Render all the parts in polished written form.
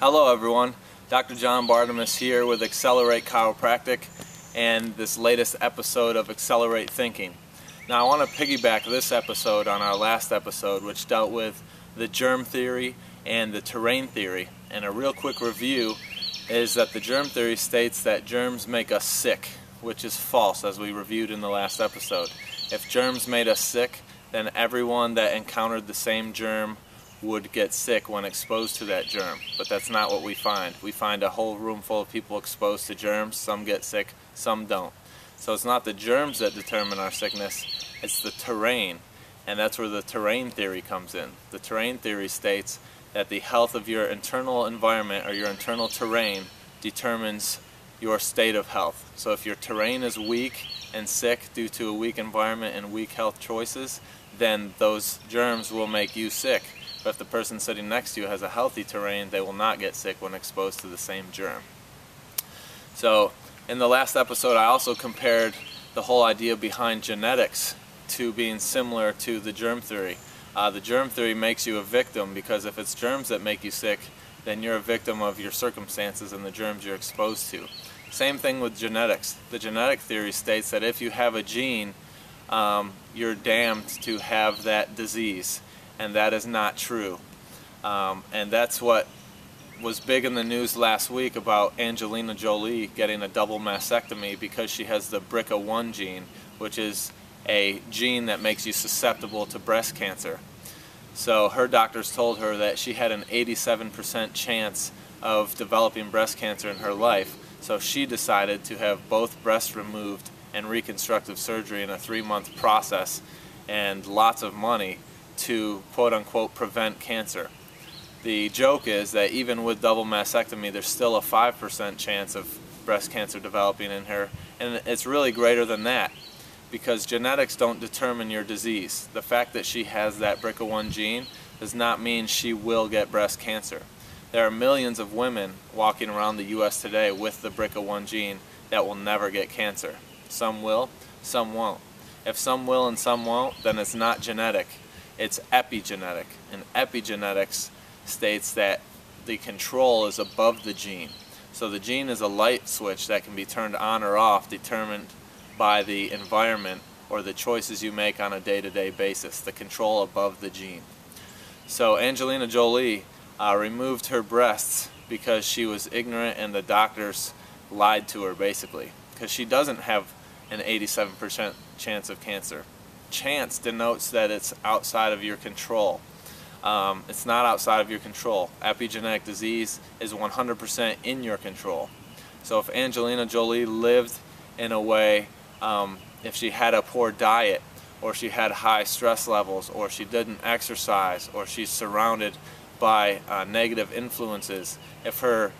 Hello everyone, Dr. John Bartemus here with Accelerate Chiropractic and this latest episode of Accelerate Thinking. Now I want to piggyback this episode on our last episode, which dealt with the germ theory and the terrain theory. And a real quick review is that the germ theory states that germs make us sick, which is false, as we reviewed in the last episode. If germs made us sick, then everyone that encountered the same germ would get sick when exposed to that germ. But that's not what we find. We find a whole room full of people exposed to germs. Some get sick, some don't. So it's not the germs that determine our sickness, it's the terrain. And that's where the terrain theory comes in. The terrain theory states that the health of your internal environment or your internal terrain determines your state of health. So if your terrain is weak and sick due to a weak environment and weak health choices, then those germs will make you sick. But if the person sitting next to you has a healthy terrain, they will not get sick when exposed to the same germ. So in the last episode I also compared the whole idea behind genetics to being similar to the germ theory. The germ theory makes you a victim because if it's germs that make you sick, then you're a victim of your circumstances and the germs you're exposed to. Same thing with genetics. The genetic theory states that if you have a gene, you're damned to have that disease. And that is not true. And that's what was big in the news last week about Angelina Jolie getting a double mastectomy because she has the BRCA1 gene, which is a gene that makes you susceptible to breast cancer. So her doctors told her that she had an 87% chance of developing breast cancer in her life. So she decided to have both breasts removed and reconstructive surgery in a 3-month process and lots of money to quote-unquote prevent cancer. The joke is that even with double mastectomy, there's still a 5% chance of breast cancer developing in her, and it's really greater than that because genetics don't determine your disease. The fact that she has that BRCA1 gene does not mean she will get breast cancer. There are millions of women walking around the US today with the BRCA1 gene that will never get cancer. Some will, some won't. If some will and some won't, then it's not genetic. It's epigenetic, and epigenetics states that the control is above the gene. So the gene is a light switch that can be turned on or off determined by the environment or the choices you make on a day-to-day basis, the control above the gene. So Angelina Jolie removed her breasts because she was ignorant and the doctors lied to her basically, because she doesn't have an 87% chance of cancer. Chance denotes that it's outside of your control. It's not outside of your control. Epigenetic disease is 100% in your control. So if Angelina Jolie lived in a way, if she had a poor diet, or she had high stress levels, or she didn't exercise, or she's surrounded by negative influences, if her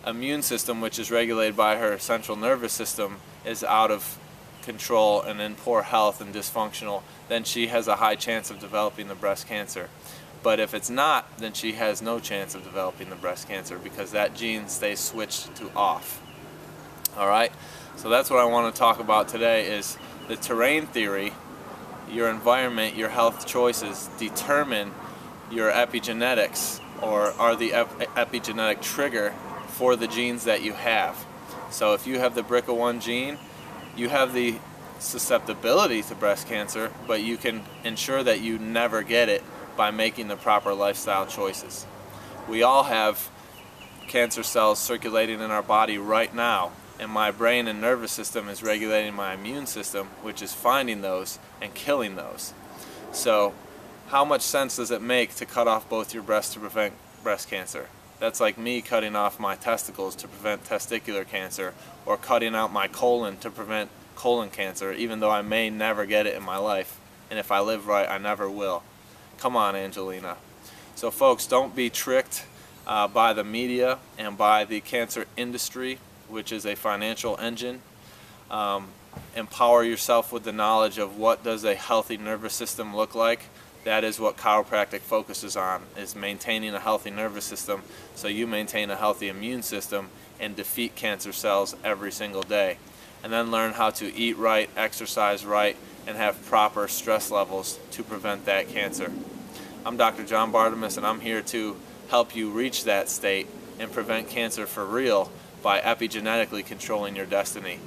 immune system, which is regulated by her central nervous system, is out of control and in poor health and dysfunctional, then she has a high chance of developing the breast cancer. But if it's not, then she has no chance of developing the breast cancer because that gene stays switched to off. Alright, so that's what I want to talk about today is the terrain theory. Your environment, your health choices determine your epigenetics, or are the epigenetic trigger for the genes that you have. So if you have the BRCA1 gene, you have the susceptibility to breast cancer, but you can ensure that you never get it by making the proper lifestyle choices. We all have cancer cells circulating in our body right now, and my brain and nervous system is regulating my immune system, which is finding those and killing those. So how much sense does it make to cut off both your breasts to prevent breast cancer? That's like me cutting off my testicles to prevent testicular cancer, or cutting out my colon to prevent colon cancer, even though I may never get it in my life. And if I live right, I never will. Come on, Angelina. So folks, don't be tricked by the media and by the cancer industry, which is a financial engine. Empower yourself with the knowledge of what does a healthy nervous system look like. That is what chiropractic focuses on, is maintaining a healthy nervous system so you maintain a healthy immune system and defeat cancer cells every single day. And then learn how to eat right, exercise right, and have proper stress levels to prevent that cancer. I'm Dr. John Bartemus, and I'm here to help you reach that state and prevent cancer for real by epigenetically controlling your destiny.